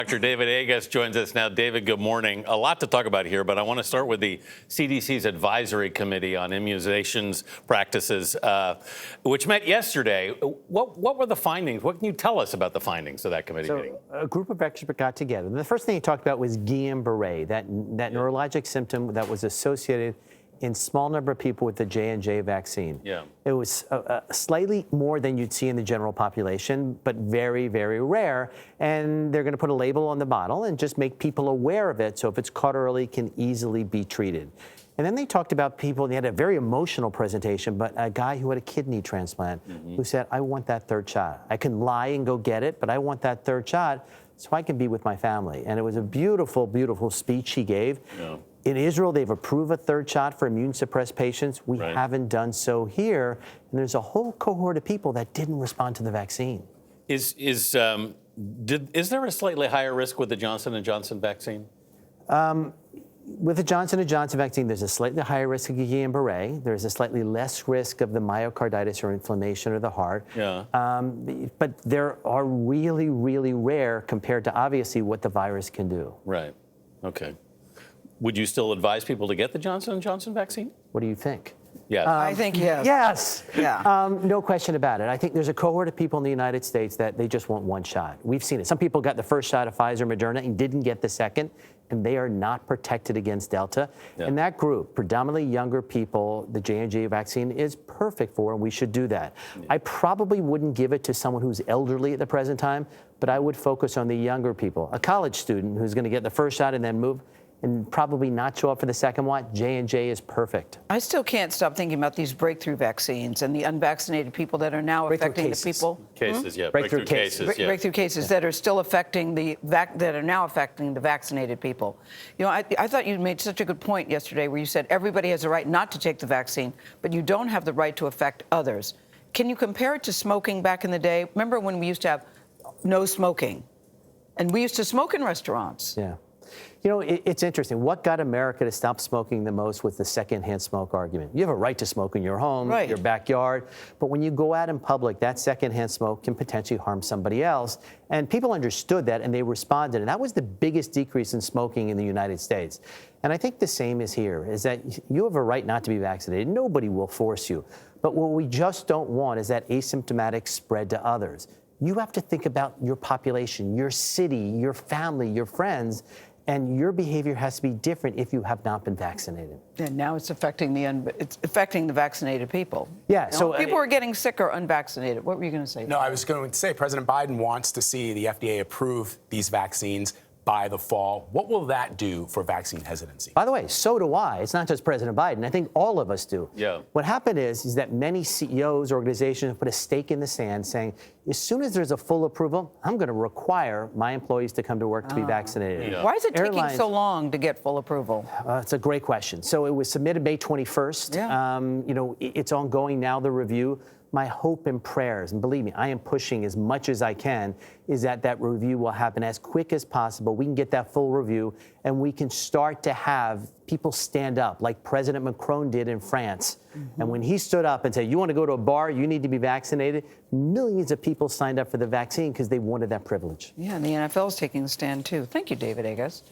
Dr. David Agus joins us now. David, good morning. A lot to talk about here, but I want to start with the CDC's Advisory Committee on Immunization Practices, which met yesterday. What were the findings? What can you tell us about the findings of that committee meeting? A group of experts got together. The first thing he talked about was Guillain-Barre, that neurologic symptom that was associated in small number of people with the J&J vaccine. Yeah. It was slightly more than you'd see in the general population, but very, very rare. And they're going to put a label on the bottle and just make people aware of it, so if it's caught early, can easily be treated. And then they talked about people, and they had a very emotional presentation, but a guy who had a kidney transplant who said, I want that third shot. I can lie and go get it, but I want that third shot so I can be with my family. And it was a beautiful, beautiful speech he gave. Yeah. In Israel, they've approved a third shot for immune-suppressed patients. We haven't done so here. And there's a whole cohort of people that didn't respond to the vaccine. Is there a slightly higher risk with the Johnson & Johnson vaccine? With the Johnson & Johnson vaccine, there's a slightly higher risk of Guillain-Barre. There's a slightly less risk of the myocarditis or inflammation of the heart. Yeah. But there are really, really rare compared to obviously what the virus can do. Right. Okay. Would you still advise people to get the Johnson & Johnson vaccine? What do you think? Yes. I think yes. Yes. Yeah. No question about it. I think there's a cohort of people in the United States that they just want one shot. We've seen it. Some people got the first shot of Pfizer, Moderna, and didn't get the second, and they are not protected against Delta. Yeah. And that group, predominantly younger people, the J&J vaccine is perfect for, and we should do that. Yeah. I probably wouldn't give it to someone who's elderly at the present time, but I would focus on the younger people. A college student who's going to get the first shot and then move and probably not show up for the second one, J&J is perfect. I still can't stop thinking about these breakthrough vaccines and the unvaccinated people that are now affecting the people. Cases, yeah. Breakthrough cases, yeah. Breakthrough cases that are still affecting that are now affecting the vaccinated people. You know, I thought you made such a good point yesterday where you said everybody has a right not to take the vaccine, but you don't have the right to affect others. Can you compare it to smoking back in the day? Remember when we used to have no smoking? And we used to smoke in restaurants. Yeah. You know, it's interesting. What got America to stop smoking the most was the secondhand smoke argument. You have a right to smoke in your home, your backyard, but when you go out in public, that secondhand smoke can potentially harm somebody else. And people understood that, and they responded. And that was the biggest decrease in smoking in the United States. And I think the same is here, is that you have a right not to be vaccinated. Nobody will force you. But what we just don't want is that asymptomatic spread to others. You have to think about your population, your city, your family, your friends, and your behavior has to be different if you have not been vaccinated. And now it's affecting the vaccinated people. Yeah. So people are getting sick or unvaccinated. What were you going to say? No, I was going to say President Biden wants to see the FDA approve these vaccines by the fall. What will that do for vaccine hesitancy? By the way, so do I. It's not just President Biden. I think all of us do. Yeah. What happened is that many CEOs, organizations have put a stake in the sand saying, as soon as there's a full approval, I'm going to require my employees to come to work to be vaccinated. Yeah. Why is it taking so long to get full approval? It's a great question. So it was submitted May 21st. Yeah. You know, it's ongoing now, the review. My hope and prayers, and believe me, I am pushing as much as I can, is that that review will happen as quick as possible. We can get that full review, and we can start to have people stand up, like President Macron did in France. And when he stood up and said, you want to go to a bar, you need to be vaccinated, millions of people signed up for the vaccine because they wanted that privilege. Yeah, and the NFL is taking a stand, too. Thank you, David Agus.